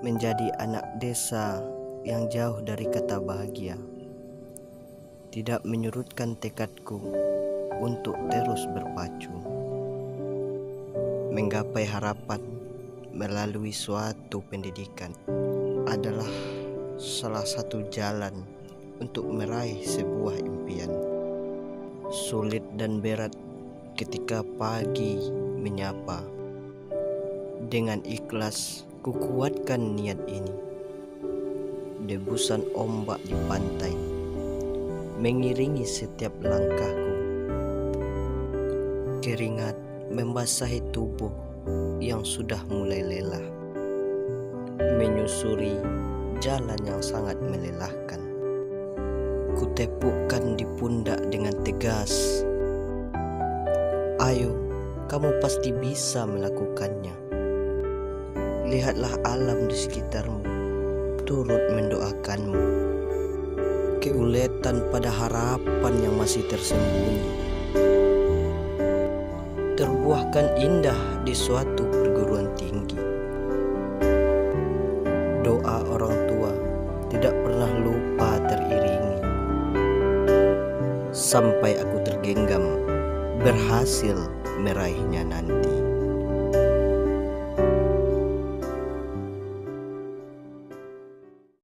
menjadi anak desa yang jauh dari kata bahagia tidak menyurutkan tekadku untuk terus berpacu menggapai harapan melalui suatu pendidikan adalah salah satu jalan untuk meraih sebuah impian. Sulit dan berat ketika pagi menyapa, dengan ikhlas kukuatkan niat ini. Debusan ombak di pantai mengiringi setiap langkahku. Keringat membasahi tubuh yang sudah mulai lelah, menyusuri jalan yang sangat melelahkan. Kutepukkan di pundak dengan tegas. Ayo, kamu pasti bisa melakukannya. Lihatlah alam di sekitarmu, turut mendoakanmu. Keuletan pada harapan yang masih tersembunyi terbuahkan indah di suatu perguruan tinggi. Doa orang tua tidak pernah lupa teriringi, sampai aku tergenggam berhasil meraihnya nanti.